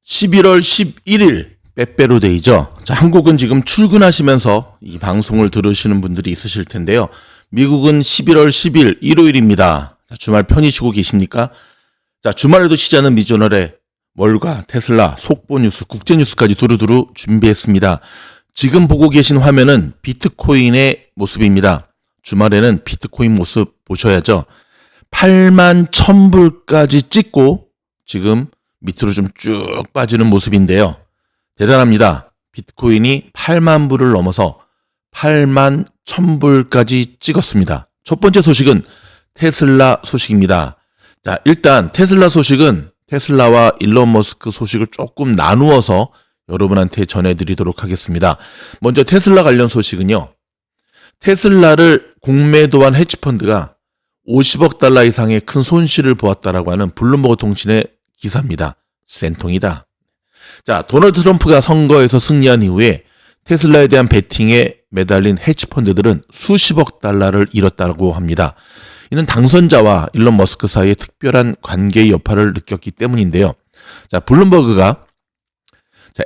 11월 11일 빼빼로데이죠. 자, 한국은 지금 출근하시면서 이 방송을 들으시는 분들이 있으실 텐데요. 미국은 11월 10일 일요일입니다. 자, 주말 편히 쉬고 계십니까? 자, 주말에도 쉬지 않은 미저널의 월가, 테슬라, 속보 뉴스, 국제 뉴스까지 두루두루 준비했습니다. 지금 보고 계신 화면은 비트코인의 모습입니다. 주말에는 비트코인 모습 보셔야죠. 8만 1000불까지 찍고 지금 밑으로 좀 쭉 빠지는 모습인데요. 대단합니다. 비트코인이 8만 불을 넘어서 8만 1000불까지 찍었습니다. 첫 번째 소식은 테슬라 소식입니다. 자, 일단 테슬라 소식은 테슬라와 일론 머스크 소식을 조금 나누어서 여러분한테 전해드리도록 하겠습니다. 먼저 테슬라 관련 소식은요. 테슬라를 공매도한 헤지펀드가 50억 달러 이상의 큰 손실을 보았다라고 하는 블룸버그 통신의 기사입니다. 센통이다. 자, 도널드 트럼프가 선거에서 승리한 이후에 테슬라에 대한 베팅에 매달린 헤지펀드들은 수십억 달러를 잃었다고 합니다. 이는 당선자와 일론 머스크 사이에 특별한 관계의 여파를 느꼈기 때문인데요. 자, 블룸버그가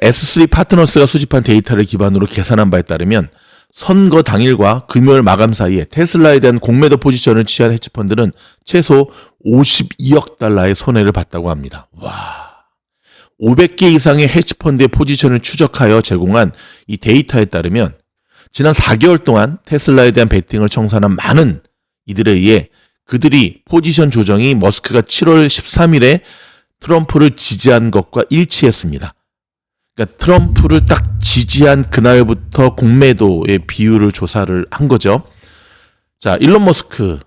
S3 파트너스가 수집한 데이터를 기반으로 계산한 바에 따르면 선거 당일과 금요일 마감 사이에 테슬라에 대한 공매도 포지션을 취한 헤지펀드는 최소 52억 달러의 손해를 봤다고 합니다. 와, 500개 이상의 헤지펀드의 포지션을 추적하여 제공한 이 데이터에 따르면 지난 4개월 동안 테슬라에 대한 베팅을 청산한 많은 이들에 의해 그들이 포지션 조정이 머스크가 7월 13일에 트럼프를 지지한 것과 일치했습니다. 그러니까 트럼프를 딱 지지한 그날부터 공매도의 비율을 조사를 한 거죠. 자, 일론 머스크가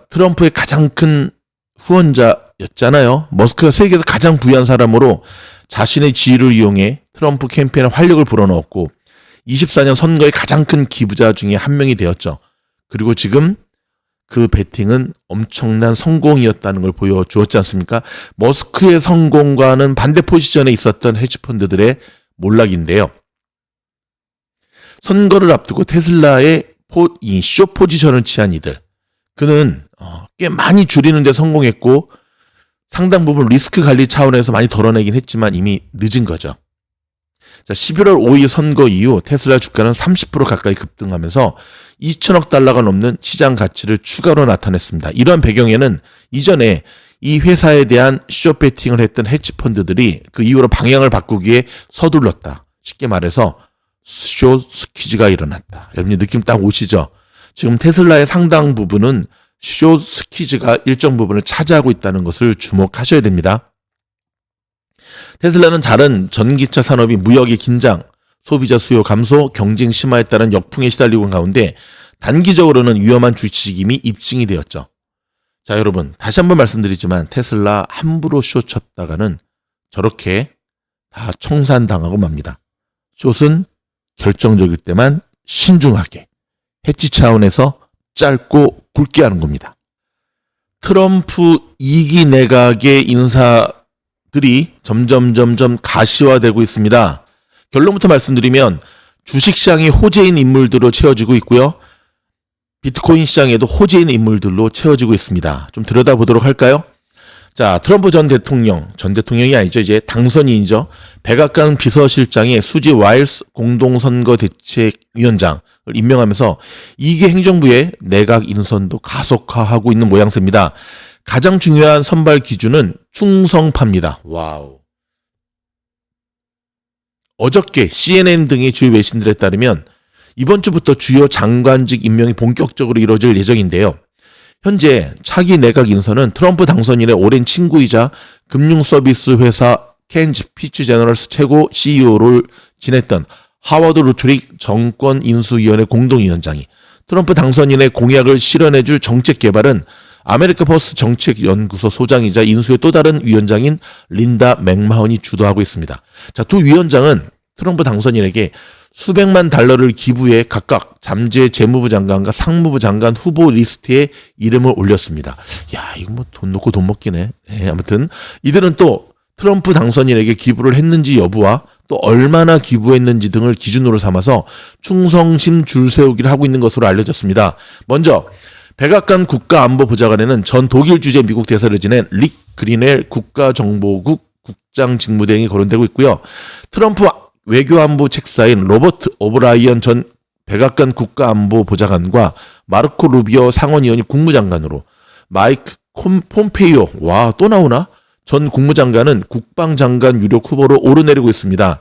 트럼프의 가장 큰 후원자였잖아요. 머스크가 세계에서 가장 부유한 사람으로 자신의 지위를 이용해 트럼프 캠페인에 활력을 불어넣었고 24년 선거의 가장 큰 기부자 중에 한 명이 되었죠. 그리고 지금 그 베팅은 엄청난 성공이었다는 걸 보여주었지 않습니까? 머스크의 성공과는 반대 포지션에 있었던 헤지펀드들의 몰락인데요. 선거를 앞두고 테슬라의 이 쇼 포지션을 취한 이들, 그는 꽤 많이 줄이는 데 성공했고 상당 부분 리스크 관리 차원에서 많이 덜어내긴 했지만 이미 늦은 거죠. 자, 11월 5일 선거 이후 테슬라 주가는 30% 가까이 급등하면서 2천억 달러가 넘는 시장 가치를 추가로 나타냈습니다. 이러한 배경에는 이전에 이 회사에 대한 숏 베팅을 했던 헤지펀드들이 그 이후로 방향을 바꾸기에 서둘렀다. 쉽게 말해서 숏 스퀴즈가 일어났다. 여러분이 느낌 딱 오시죠? 지금 테슬라의 상당 부분은 숏 스퀴즈가 일정 부분을 차지하고 있다는 것을 주목하셔야 됩니다. 테슬라는 다른 전기차 산업이 무역의 긴장, 소비자 수요 감소, 경쟁 심화에 따른 역풍에 시달리고 있는 가운데 단기적으로는 위험한 주식임이 입증이 되었죠. 자, 여러분 다시 한번 말씀드리지만 테슬라 함부로 숏 쳤다가는 저렇게 다 청산당하고 맙니다. 숏은 결정적일 때만 신중하게 해치 차원에서 짧고 굵게 하는 겁니다. 트럼프 2기 내각의 인사들이 점점 가시화되고 있습니다. 결론부터 말씀드리면 주식시장이 호재인 인물들로 채워지고 있고요. 비트코인 시장에도 호재인 인물들로 채워지고 있습니다. 좀 들여다보도록 할까요? 자, 트럼프 전 대통령이 아니죠. 이제 당선인이죠. 백악관 비서실장의 수지 와일스 공동선거대책위원장을 임명하면서 2기 행정부의 내각 인선도 가속화하고 있는 모양새입니다. 가장 중요한 선발 기준은 충성파입니다. 와우. 어저께 CNN 등의 주요 외신들에 따르면 이번 주부터 주요 장관직 임명이 본격적으로 이루어질 예정인데요. 현재 차기 내각 인선은 트럼프 당선인의 오랜 친구이자 금융서비스 회사 켄즈 피츠제너럴스 최고 CEO를 지냈던 하워드 루트릭 정권인수위원회 공동위원장이, 트럼프 당선인의 공약을 실현해줄 정책 개발은 아메리카 퍼스트 정책연구소 소장이자 인수의 또 다른 위원장인 린다 맥마헌이 주도하고 있습니다. 자, 두 위원장은 트럼프 당선인에게 수백만 달러를 기부해 각각 잠재 재무부 장관과 상무부 장관 후보 리스트에 이름을 올렸습니다. 야, 이거 뭐 돈 놓고 돈 먹기네. 네, 아무튼 이들은 또 트럼프 당선인에게 기부를 했는지 여부와 또 얼마나 기부했는지 등을 기준으로 삼아서 충성심 줄세우기를 하고 있는 것으로 알려졌습니다. 먼저 백악관 국가안보보좌관에는 전 독일 주재 미국 대사를 지낸 릭 그리넬 국가정보국 국장 직무대행이 거론되고 있고요. 트럼프 외교안보 책사인 로버트 오브라이언 전 백악관 국가안보보좌관과 마르코 루비오 상원의원이 국무장관으로, 마이크 폼페이오, 와, 또 나오나? 전 국무장관은 국방장관 유력 후보로 오르내리고 있습니다.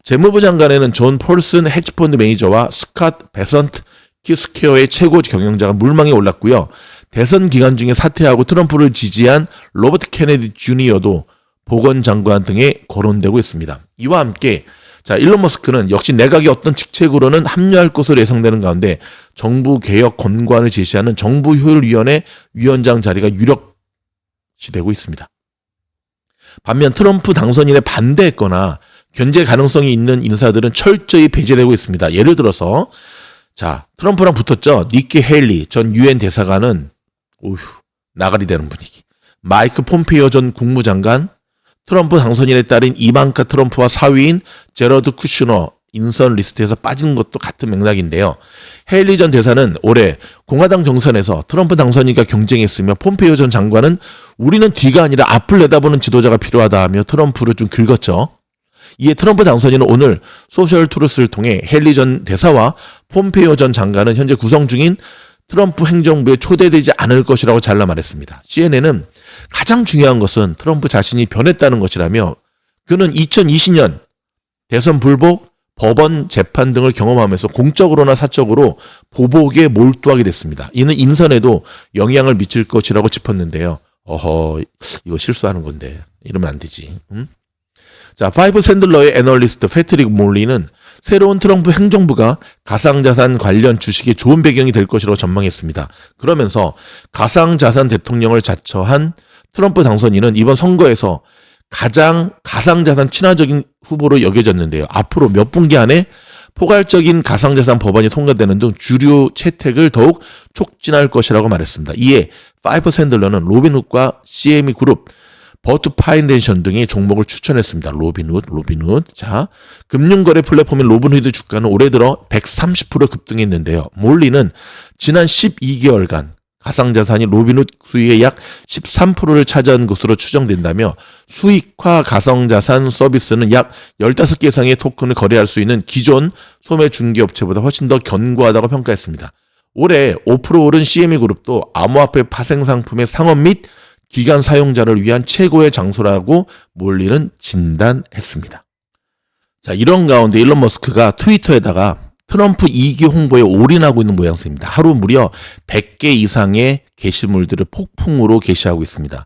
재무부 장관에는 존 폴슨 헤지펀드 매니저와 스캇 베선트 키스케어의 최고 경영자가 물망에 올랐고요. 대선 기간 중에 사퇴하고 트럼프를 지지한 로버트 케네디 주니어도 보건장관 등에 거론되고 있습니다. 이와 함께 자, 일론 머스크는 역시 내각의 어떤 직책으로는 합류할 것으로 예상되는 가운데 정부 개혁 권관을 제시하는 정부효율위원회 위원장 자리가 유력시되고 있습니다. 반면 트럼프 당선인에 반대했거나 견제 가능성이 있는 인사들은 철저히 배제되고 있습니다. 예를 들어서 자, 트럼프랑 붙었죠. 니키 헤일리 전 유엔 대사관은 나가리 되는 분위기. 마이크 폼페이오 전 국무장관, 트럼프 당선인에 따른 이방카 트럼프와 사위인 제러드 쿠슈너 인선 리스트에서 빠진 것도 같은 맥락인데요. 헤일리 전 대사는 올해 공화당 정선에서 트럼프 당선인과 경쟁했으며 폼페이오 전 장관은 우리는 뒤가 아니라 앞을 내다보는 지도자가 필요하다 하며 트럼프를 좀 긁었죠. 이에 트럼프 당선인은 오늘 소셜 트루스를 통해 헤일리 전 대사와 폼페이오 전 장관은 현재 구성 중인 트럼프 행정부에 초대되지 않을 것이라고 잘라 말했습니다. CNN은 가장 중요한 것은 트럼프 자신이 변했다는 것이라며 그는 2020년 대선 불복, 법원 재판 등을 경험하면서 공적으로나 사적으로 보복에 몰두하게 됐습니다. 이는 인선에도 영향을 미칠 것이라고 짚었는데요. 이거 실수하는 건데 이러면 안 되지. 자, 파이브 샌들러의 애널리스트 패트릭 몰리는 새로운 트럼프 행정부가 가상자산 관련 주식에 좋은 배경이 될 것이라고 전망했습니다. 그러면서 가상자산 대통령을 자처한 트럼프 당선인은 이번 선거에서 가장 가상자산 친화적인 후보로 여겨졌는데요. 앞으로 몇 분기 안에 포괄적인 가상자산 법안이 통과되는 등 주류 채택을 더욱 촉진할 것이라고 말했습니다. 이에 파이브 샌들러는 로빈훗과 CME 그룹, 버트 파인데이션 등의 종목을 추천했습니다. 로빈훗. 자, 금융거래 플랫폼인 로빈훗 주가는 올해 들어 130% 급등했는데요. 몰리는 지난 12개월간 가상자산이 로빈훗 수익의 약 13%를 차지한 것으로 추정된다며 수익화 가상자산 서비스는 약 15개 이상의 토큰을 거래할 수 있는 기존 소매 중개업체보다 훨씬 더 견고하다고 평가했습니다. 올해 5% 오른 CME 그룹도 암호화폐 파생 상품의 상업 및 기간 사용자를 위한 최고의 장소라고 몰리는 진단했습니다. 자, 이런 가운데 일론 머스크가 트위터에다가 트럼프 2기 홍보에 올인하고 있는 모양새입니다. 하루 무려 100개 이상의 게시물들을 폭풍으로 게시하고 있습니다.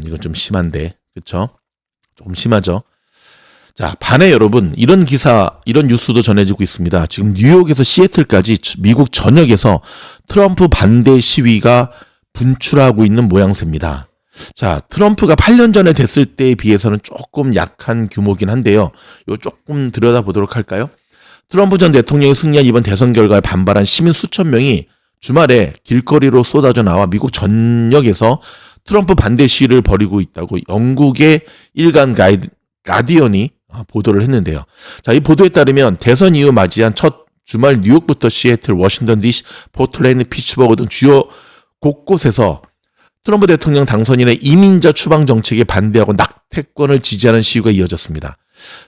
이건 좀 심한데, 그쵸? 조금 심하죠? 자, 반해 여러분, 이런 기사, 이런 뉴스도 전해지고 있습니다. 지금 뉴욕에서 시애틀까지 미국 전역에서 트럼프 반대 시위가 분출하고 있는 모양새입니다. 자, 트럼프가 8년 전에 됐을 때에 비해서는 조금 약한 규모긴 한데요. 이거 조금 들여다보도록 할까요? 트럼프 전 대통령이 승리한 이번 대선 결과에 반발한 시민 수천 명이 주말에 길거리로 쏟아져 나와 미국 전역에서 트럼프 반대 시위를 벌이고 있다고 영국의 일간 가디언이 보도를 했는데요. 자, 이 보도에 따르면 대선 이후 맞이한 첫 주말 뉴욕부터 시애틀, 워싱턴 DC, 포틀랜드, 피츠버그 등 주요 곳곳에서 트럼프 대통령 당선인의 이민자 추방 정책에 반대하고 낙태권을 지지하는 시위가 이어졌습니다.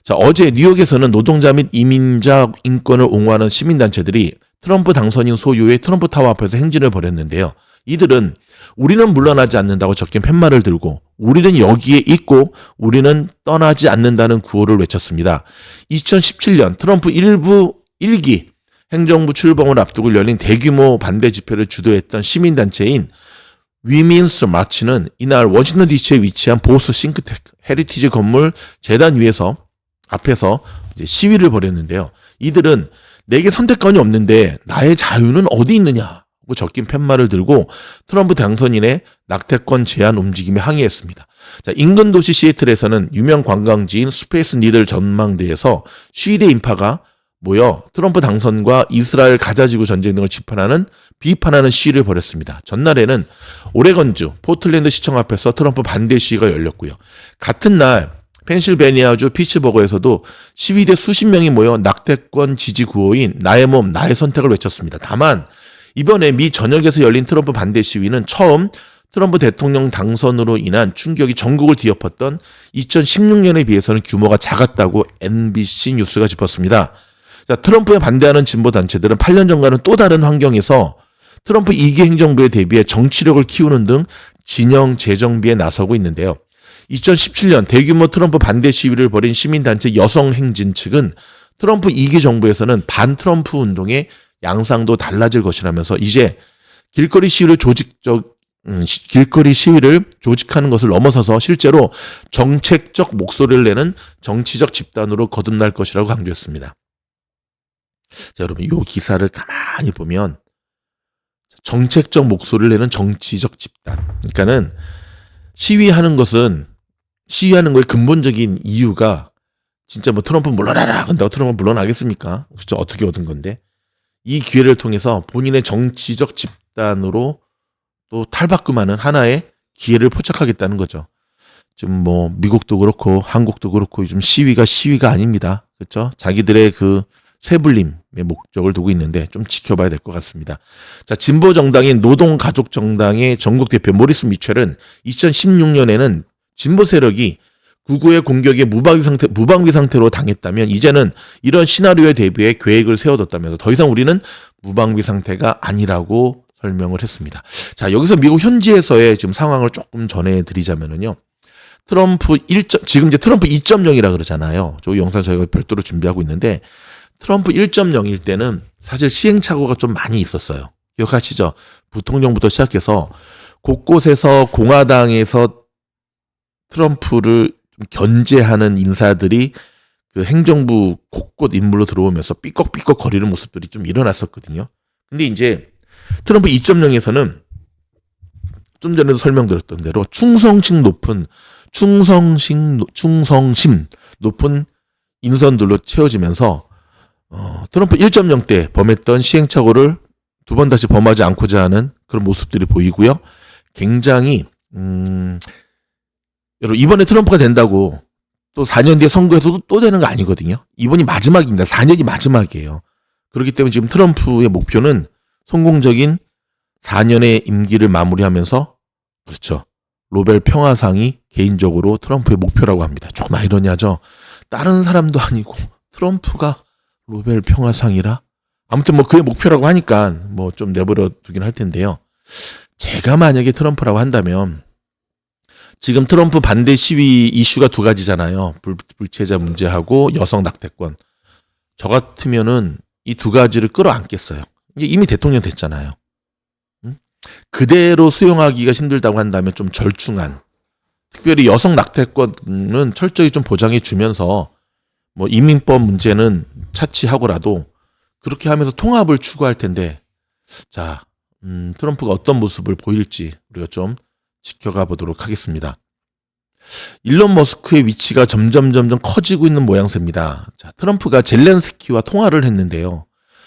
자, 어제 뉴욕에서는 노동자 및 이민자 인권을 옹호하는 시민단체들이 트럼프 당선인 소유의 트럼프 타워 앞에서 행진을 벌였는데요. 이들은 우리는 물러나지 않는다고 적힌 팻말을 들고 우리는 여기에 있고 우리는 떠나지 않는다는 구호를 외쳤습니다. 2017년 트럼프 1기 행정부 출범을 앞두고 열린 대규모 반대 집회를 주도했던 시민단체인 위민스 마치는 이날 워싱턴 DC에 위치한 보스 싱크테크 헤리티지 건물 재단 앞에서 이제 시위를 벌였는데요. 이들은 내게 선택권이 없는데 나의 자유는 어디 있느냐고 적힌 팻말을 들고 트럼프 당선인의 낙태권 제한 움직임에 항의했습니다. 자, 인근 도시 시애틀에서는 유명 관광지인 스페이스 니들 전망대에서 시위대 인파가 모여 트럼프 당선과 이스라엘 가자지구 전쟁 등을 비판하는 시위를 벌였습니다. 전날에는 오레건주 포틀랜드 시청 앞에서 트럼프 반대 시위가 열렸고요. 같은 날 펜실베니아주 피츠버그에서도 시위대 수십 명이 모여 낙태권 지지 구호인 나의 몸 나의 선택을 외쳤습니다. 다만 이번에 미 전역에서 열린 트럼프 반대 시위는 처음 트럼프 대통령 당선으로 인한 충격이 전국을 뒤엎었던 2016년에 비해서는 규모가 작았다고 NBC 뉴스가 짚었습니다. 자, 트럼프에 반대하는 진보 단체들은 8년 전과는 또 다른 환경에서 트럼프 2기 행정부에 대비해 정치력을 키우는 등 진영 재정비에 나서고 있는데요. 2017년 대규모 트럼프 반대 시위를 벌인 시민단체 여성행진 측은 트럼프 2기 정부에서는 반트럼프 운동의 양상도 달라질 것이라면서 이제 길거리 시위를 조직하는 것을 넘어서서 실제로 정책적 목소리를 내는 정치적 집단으로 거듭날 것이라고 강조했습니다. 자, 여러분, 이 기사를 가만히 보면 정책적 목소리를 내는 정치적 집단. 그러니까는 시위하는 거의 근본적인 이유가 진짜 뭐 트럼프 물러나라 한다고 트럼프 물러나겠습니까? 그렇죠? 어떻게 얻은 건데? 이 기회를 통해서 본인의 정치적 집단으로 또 탈바꿈하는 하나의 기회를 포착하겠다는 거죠. 지금 뭐 미국도 그렇고 한국도 그렇고 요즘 시위가 아닙니다. 그렇죠? 자기들의 그 세불림의 목적을 두고 있는데 좀 지켜봐야 될 것 같습니다. 자, 진보 정당인 노동가족정당의 전국 대표 모리스 미첼은 2016년에는 진보 세력이 구구의 공격에 무방비 상태로 당했다면 이제는 이런 시나리오에 대비해 계획을 세워뒀다면서 더 이상 우리는 무방비 상태가 아니라고 설명을 했습니다. 자, 여기서 미국 현지에서의 지금 상황을 조금 전해드리자면은요. 지금 이제 트럼프 2.0이라 그러잖아요. 저 영상 저희가 별도로 준비하고 있는데 트럼프 1.0일 때는 사실 시행착오가 좀 많이 있었어요. 기억하시죠? 부통령부터 시작해서 곳곳에서 공화당에서 트럼프를 좀 견제하는 인사들이 그 행정부 곳곳 인물로 들어오면서 삐걱삐걱 거리는 모습들이 좀 일어났었거든요. 근데 이제 트럼프 2.0에서는 좀 전에도 설명드렸던 대로 충성심 높은 인선들로 채워지면서 트럼프 1.0 때 범했던 시행착오를 두 번 다시 범하지 않고자 하는 그런 모습들이 보이고요. 굉장히 여러분 이번에 트럼프가 된다고 또 4년 뒤에 선거에서도 또 되는 거 아니거든요. 이번이 마지막입니다. 4년이 마지막이에요. 그렇기 때문에 지금 트럼프의 목표는 성공적인 4년의 임기를 마무리하면서 그렇죠. 노벨 평화상이 개인적으로 트럼프의 목표라고 합니다. 조금 아이러니하죠. 다른 사람도 아니고 트럼프가 노벨 평화상이라? 아무튼 뭐 그의 목표라고 하니까 뭐 좀 내버려 두긴 할 텐데요. 제가 만약에 트럼프라고 한다면 지금 트럼프 반대 시위 이슈가 두 가지잖아요. 불체자 문제하고 여성 낙태권. 저 같으면은 이 두 가지를 끌어안겠어요. 이미 대통령 됐잖아요. 그대로 수용하기가 힘들다고 한다면 좀 절충한, 특별히 여성 낙태권은 철저히 좀 보장해 주면서 뭐 이민법 문제는 차치하고라도 그렇게 하면서 통합을 추구할 텐데, 자, 트럼프가 어떤 모습을 보일지 우리가 좀 지켜가 보도록 하겠습니다. 일론 머스크의 위치가 점점 커지고 있는 모양새입니다. 자, 트럼프가 젤렌스키와 통화를 했는데요.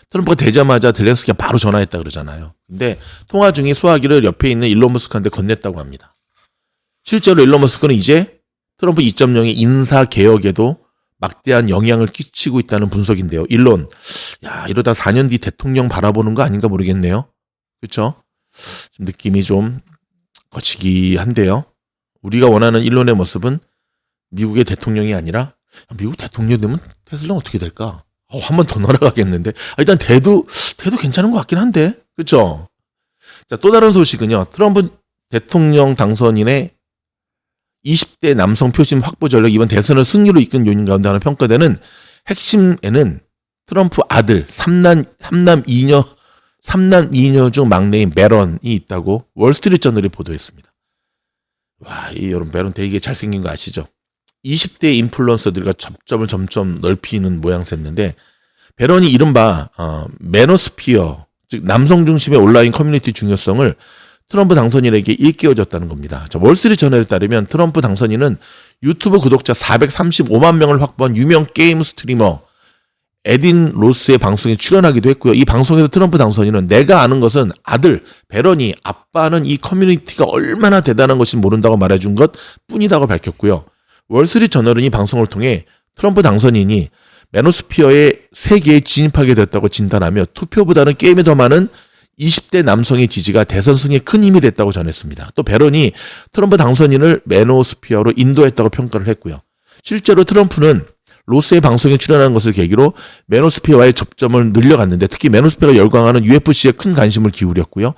트럼프가 되자마자 젤렌스키가 바로 전화했다 그러잖아요. 근데 통화 중에 소화기를 옆에 있는 일론 머스크한테 건넸다고 합니다. 실제로 일론 머스크는 이제 트럼프 2.0의 인사 개혁에도 막대한 영향을 끼치고 있다는 분석인데요. 일론, 야, 이러다 4년 뒤 대통령 바라보는 거 아닌가 모르겠네요. 그렇죠? 좀 느낌이 좀 거치기한데요. 우리가 원하는 일론의 모습은 미국의 대통령이 아니라 미국 대통령 되면 테슬라는 어떻게 될까? 한 번 더 날아가겠는데. 일단 대도 괜찮은 것 같긴 한데. 그렇죠? 자, 또 다른 소식은요. 트럼프 대통령 당선인의 20대 남성 표심 확보 전략 이번 대선을 승리로 이끈 요인 가운데 하나 평가되는 핵심에는 트럼프 아들 3남 2녀 중 막내인 메런이 있다고 월스트리트 저널이 보도했습니다. 와, 여러분 메런 되게 잘생긴 거 아시죠? 20대 인플루언서들과 접점을 점점 넓히는 모양새인데 메런이 이른바 매너스피어, 즉 남성 중심의 온라인 커뮤니티 중요성을 트럼프 당선인에게 일깨워줬다는 겁니다. 자, 월스트리트 저널에 따르면 트럼프 당선인은 유튜브 구독자 435만 명을 확보한 유명 게임 스트리머 에딘 로스의 방송에 출연하기도 했고요. 이 방송에서 트럼프 당선인은 내가 아는 것은 아들 베런이 아빠는 이 커뮤니티가 얼마나 대단한 것인지 모른다고 말해준 것 뿐이라고 밝혔고요. 월스트리트 저널은 이 방송을 통해 트럼프 당선인이 매노스피어의 세계에 진입하게 됐다고 진단하며 투표보다는 게임에 더 많은 20대 남성의 지지가 대선 승리에 큰 힘이 됐다고 전했습니다. 또 배런이 트럼프 당선인을 매너스피어로 인도했다고 평가를 했고요. 실제로 트럼프는 로스의 방송에 출연한 것을 계기로 매너스피어와의 접점을 늘려갔는데 특히 매너스피어가 열광하는 UFC에 큰 관심을 기울였고요.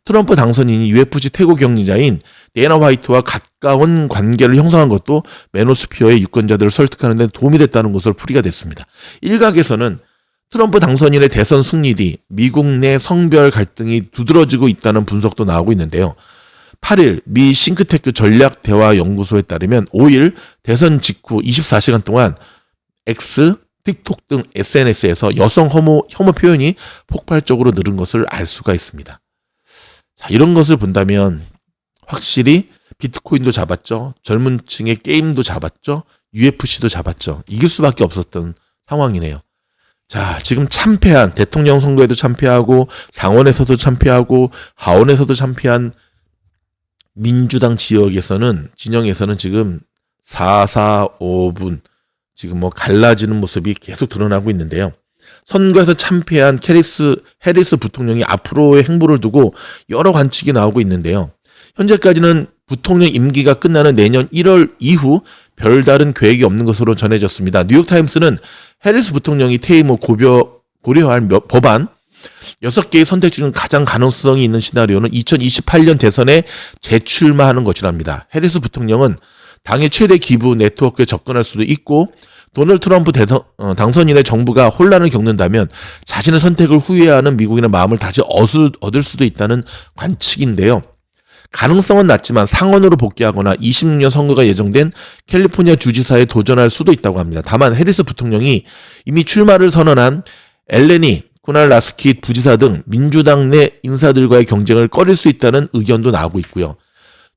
트럼프 당선인이 UFC 태고 경기자인 데이나 화이트와 가까운 관계를 형성한 것도 매너스피어의 유권자들을 설득하는 데 도움이 됐다는 것으로 풀이가 됐습니다. 일각에서는 트럼프 당선인의 대선 승리 뒤 미국 내 성별 갈등이 두드러지고 있다는 분석도 나오고 있는데요. 8일 미 싱크테크 전략대화연구소에 따르면 5일 대선 직후 24시간 동안 X, 틱톡 등 SNS에서 여성 혐오 표현이 폭발적으로 늘은 것을 알 수가 있습니다. 자, 이런 것을 본다면 확실히 비트코인도 잡았죠. 젊은 층의 게임도 잡았죠. UFC도 잡았죠. 이길 수밖에 없었던 상황이네요. 자, 지금 참패한 대통령 선거에도 참패하고 상원에서도 참패하고 하원에서도 참패한 민주당 진영에서는 지금 4-4-5분 지금 갈라지는 모습이 계속 드러나고 있는데요. 선거에서 참패한 해리스 부통령이 앞으로의 행보를 두고 여러 관측이 나오고 있는데요. 현재까지는 부통령 임기가 끝나는 내년 1월 이후 별다른 계획이 없는 것으로 전해졌습니다. 뉴욕타임스는 해리스 부통령이 퇴임 후 고려할 법안 6개의 선택 중 가장 가능성이 있는 시나리오는 2028년 대선에 재출마하는 것이랍니다. 해리스 부통령은 당의 최대 기부 네트워크에 접근할 수도 있고 도널드 트럼프 당선인의 정부가 혼란을 겪는다면 자신의 선택을 후회하는 미국인의 마음을 다시 얻을 수도 있다는 관측인데요. 가능성은 낮지만 상원으로 복귀하거나 20년 선거가 예정된 캘리포니아 주지사에 도전할 수도 있다고 합니다. 다만 해리스 부통령이 이미 출마를 선언한 엘레니 쿠날라스키 부지사 등 민주당 내 인사들과의 경쟁을 꺼릴 수 있다는 의견도 나오고 있고요.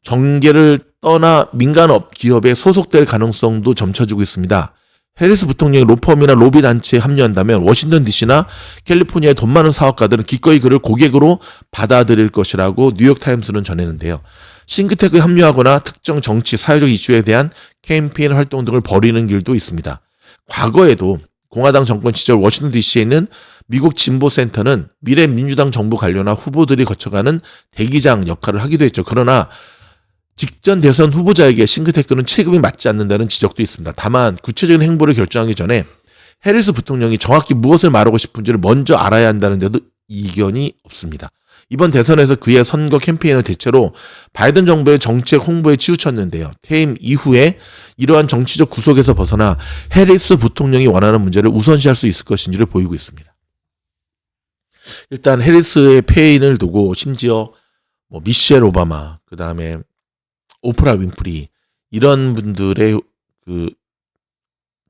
정계를 떠나 민간업 기업에 소속될 가능성도 점쳐지고 있습니다. 해리스 부통령이 로펌이나 로비 단체에 합류한다면 워싱턴 DC나 캘리포니아의 돈 많은 사업가들은 기꺼이 그를 고객으로 받아들일 것이라고 뉴욕타임스는 전했는데요. 싱크테크에 합류하거나 특정 정치, 사회적 이슈에 대한 캠페인 활동 등을 벌이는 길도 있습니다. 과거에도 공화당 정권 시절 워싱턴 DC에 있는 미국 진보센터는 미래 민주당 정부 관료나 후보들이 거쳐가는 대기장 역할을 하기도 했죠. 그러나 직전 대선 후보자에게 싱크테크는 체급이 맞지 않는다는 지적도 있습니다. 다만 구체적인 행보를 결정하기 전에 해리스 부통령이 정확히 무엇을 말하고 싶은지를 먼저 알아야 한다는 데도 이견이 없습니다. 이번 대선에서 그의 선거 캠페인은 대체로 바이든 정부의 정책 홍보에 치우쳤는데요. 퇴임 이후에 이러한 정치적 구속에서 벗어나 해리스 부통령이 원하는 문제를 우선시할 수 있을 것인지를 보이고 있습니다. 일단 해리스의 패인을 두고 심지어 미셸 오바마, 그 다음에 오프라 윈프리 이런 분들의 그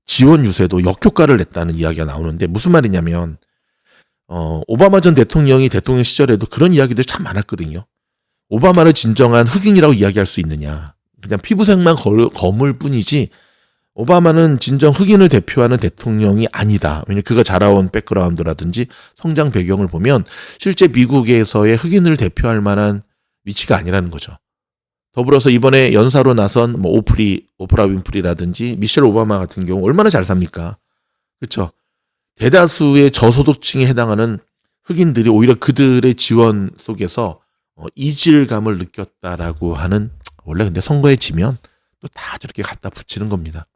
지원 유세도 역효과를 냈다는 이야기가 나오는데 무슨 말이냐면 오바마 전 대통령이 대통령 시절에도 그런 이야기들이 참 많았거든요. 오바마를 진정한 흑인이라고 이야기할 수 있느냐. 그냥 피부색만 거물 뿐이지 오바마는 진정 흑인을 대표하는 대통령이 아니다. 왜냐하면 그가 자라온 백그라운드라든지 성장 배경을 보면 실제 미국에서의 흑인을 대표할 만한 위치가 아니라는 거죠. 더불어서 이번에 연사로 나선 오프라 윈프리라든지 미셸 오바마 같은 경우 얼마나 잘 삽니까? 그렇죠? 대다수의 저소득층에 해당하는 흑인들이 오히려 그들의 지원 속에서 이질감을 느꼈다라고 하는, 원래 근데 선거에 지면 또 다 저렇게 갖다 붙이는 겁니다.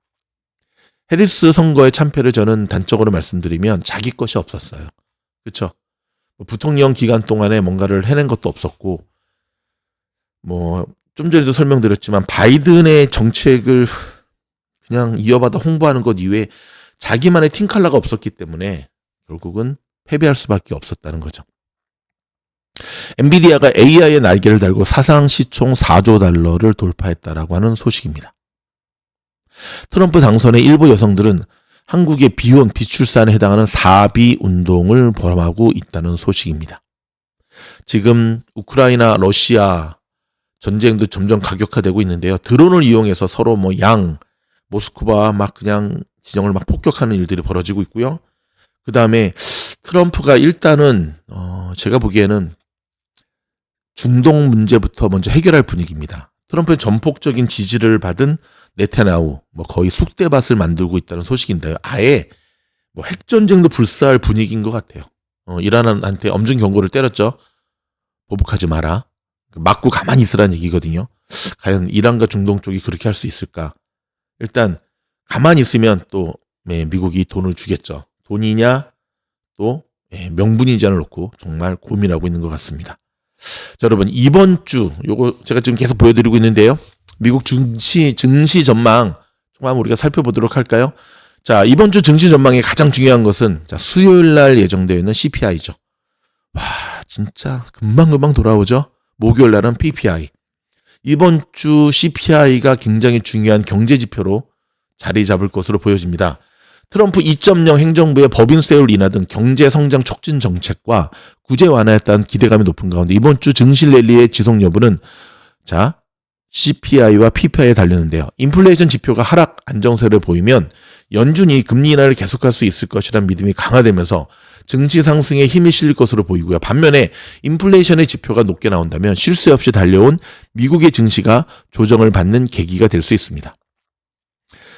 해리스 선거의 참패를 저는 단적으로 말씀드리면 자기 것이 없었어요. 그렇죠? 부통령 기간 동안에 뭔가를 해낸 것도 없었고 좀 전에도 설명드렸지만 바이든의 정책을 그냥 이어받아 홍보하는 것 이외에 자기만의 팀칼라가 없었기 때문에 결국은 패배할 수밖에 없었다는 거죠. 엔비디아가 AI의 날개를 달고 사상 시총 4조 달러를 돌파했다라고 하는 소식입니다. 트럼프 당선의 일부 여성들은 한국의 비혼, 비출산에 해당하는 사비 운동을 벌하고 있다는 소식입니다. 지금 우크라이나, 러시아 전쟁도 점점 가격화되고 있는데요. 드론을 이용해서 서로 모스크바 막 그냥 진영을 막 폭격하는 일들이 벌어지고 있고요. 그 다음에 트럼프가 일단은 제가 보기에는 중동 문제부터 먼저 해결할 분위기입니다. 트럼프의 전폭적인 지지를 받은 네타냐후 거의 쑥대밭을 만들고 있다는 소식인데요. 아예 핵전쟁도 불사할 분위기인 것 같아요. 이란한테 엄중 경고를 때렸죠. 보복하지 마라. 맞고 가만히 있으라는 얘기거든요. 과연 이란과 중동 쪽이 그렇게 할 수 있을까? 일단 가만히 있으면 또 미국이 돈을 주겠죠. 돈이냐 또 명분이냐를 놓고 정말 고민하고 있는 것 같습니다. 자, 여러분 이번 주 요거 제가 지금 계속 보여드리고 있는데요. 미국 증시 전망 좀 한번 우리가 살펴보도록 할까요? 자, 이번 주 증시 전망의 가장 중요한 것은 자, 수요일 날 예정되어 있는 CPI죠. 와, 진짜 금방금방 돌아오죠. 목요일 날은 PPI. 이번 주 CPI가 굉장히 중요한 경제 지표로 자리 잡을 것으로 보여집니다. 트럼프 2.0 행정부의 법인세율 인하 등 경제 성장 촉진 정책과 구제 완화에 따른 기대감이 높은 가운데 이번 주 증시 랠리의 지속 여부는 자, CPI와 PPI에 달리는데요. 인플레이션 지표가 하락 안정세를 보이면 연준이 금리 인하를 계속할 수 있을 것이라는 믿음이 강화되면서 증시 상승에 힘이 실릴 것으로 보이고요. 반면에 인플레이션의 지표가 높게 나온다면 쉴 새 없이 달려온 미국의 증시가 조정을 받는 계기가 될 수 있습니다.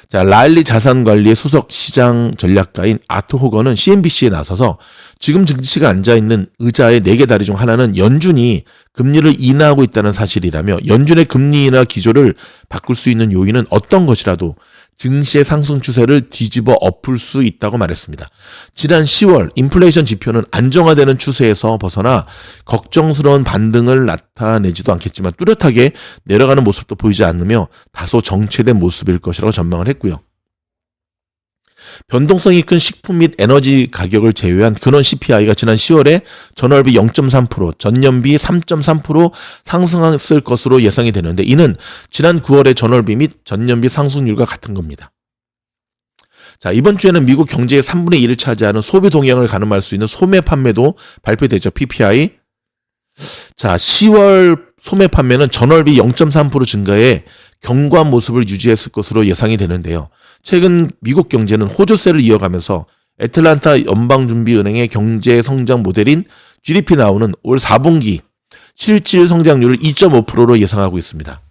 자, 라일리 자산관리의 수석 시장 전략가인 아트 호건은 CNBC에 나서서 지금 증시가 앉아있는 의자의 4개 다리 중 하나는 연준이 금리를 인하하고 있다는 사실이라며 연준의 금리 인하 기조를 바꿀 수 있는 요인은 어떤 것이라도 증시의 상승 추세를 뒤집어 엎을 수 있다고 말했습니다. 지난 10월 인플레이션 지표는 안정화되는 추세에서 벗어나 걱정스러운 반등을 나타내지도 않겠지만 뚜렷하게 내려가는 모습도 보이지 않으며 다소 정체된 모습일 것이라고 전망을 했고요. 변동성이 큰 식품 및 에너지 가격을 제외한 근원 CPI가 지난 10월에 전월비 0.3%, 전년비 3.3% 상승했을 것으로 예상이 되는데 이는 지난 9월의 전월비 및 전년비 상승률과 같은 겁니다. 자, 이번 주에는 미국 경제의 3분의 1을 차지하는 소비 동향을 가늠할 수 있는 소매 판매도 발표되죠. PPI. 자, 10월 소매 판매는 전월비 0.3% 증가해 견고한 모습을 유지했을 것으로 예상이 되는데요. 최근 미국 경제는 호조세를 이어가면서 애틀란타 연방준비은행의 경제 성장 모델인 GDP 나오는 올 4분기 실질 성장률을 2.5%로 예상하고 있습니다.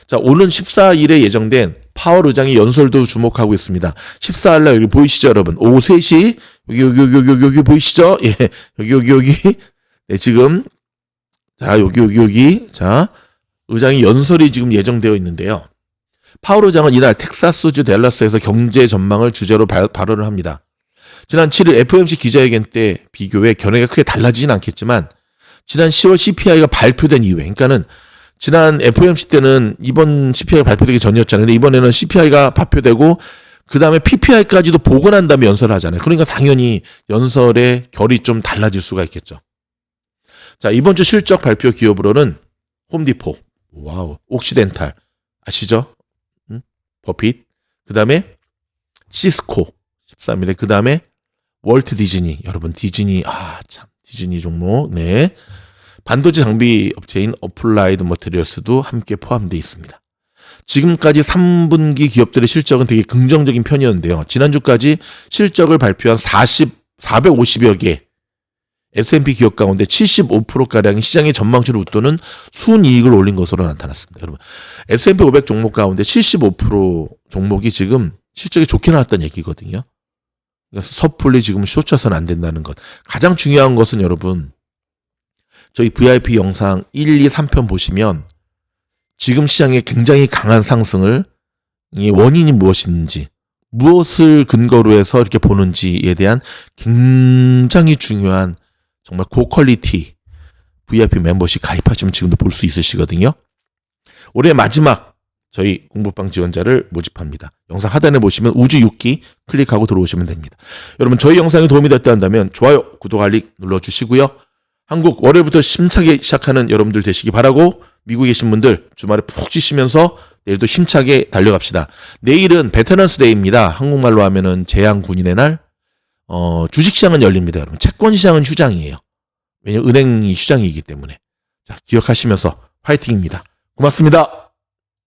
자, 오는 14일에 예정된 파월 의장의 연설도 주목하고 있습니다. 14일날 여기 보이시죠, 여러분? 오후 3시 여기 보이시죠? 예, 여기 네, 지금 자, 여기 자, 의장의 연설이 지금 예정되어 있는데요. 파월 의장은 이날 텍사스주 댈러스에서 경제 전망을 주제로 발언을 합니다. 지난 7일 FOMC 기자회견 때 비교해 견해가 크게 달라지진 않겠지만 지난 10월 CPI가 발표된 이후에 그러니까는 지난 FOMC 때는 이번 CPI가 발표되기 전이었잖아요. 근데 이번에는 CPI가 발표되고 그 다음에 PPI까지도 보고 난 다음에 연설을 하잖아요. 그러니까 당연히 연설의 결이 좀 달라질 수가 있겠죠. 자, 이번 주 실적 발표 기업으로는 홈디포, 와우, 옥시덴탈 아시죠? 버핏, 그 다음에 시스코 13일에 그 다음에 월트 디즈니, 여러분 디즈니 참 디즈니 종목, 네, 반도체 장비 업체인 어플라이드 머티리얼스도 함께 포함되어 있습니다. 지금까지 3분기 기업들의 실적은 되게 긍정적인 편이었는데요. 지난주까지 실적을 발표한 450여 개 S&P 기업 가운데 75%가량이 시장의 전망치를 웃도는 순이익을 올린 것으로 나타났습니다. 여러분, S&P 500 종목 가운데 75% 종목이 지금 실적이 좋게 나왔다는 얘기거든요. 그래서 섣불리 지금 숏쳐서는 안 된다는 것. 가장 중요한 것은 여러분, 저희 VIP 영상 1, 2, 3편 보시면 지금 시장의 굉장히 강한 상승을 이 원인이 무엇인지, 무엇을 근거로 해서 이렇게 보는지에 대한 굉장히 중요한 정말 고퀄리티 VIP 멤버십 가입하시면 지금도 볼 수 있으시거든요. 올해 마지막 저희 공부방 지원자를 모집합니다. 영상 하단에 보시면 우주 6기 클릭하고 들어오시면 됩니다. 여러분, 저희 영상이 도움이 됐다 한다면 좋아요, 구독, 알림 눌러주시고요. 한국 월요일부터 심차게 시작하는 여러분들 되시기 바라고, 미국에 계신 분들 주말에 푹 쉬시면서 내일도 힘차게 달려갑시다. 내일은 베테랑스 데이입니다. 한국말로 하면은 재향군인의 날. 주식시장은 열립니다, 여러분. 채권시장은 휴장이에요. 왜냐면 은행이 휴장이기 때문에. 자, 기억하시면서 화이팅입니다. 고맙습니다.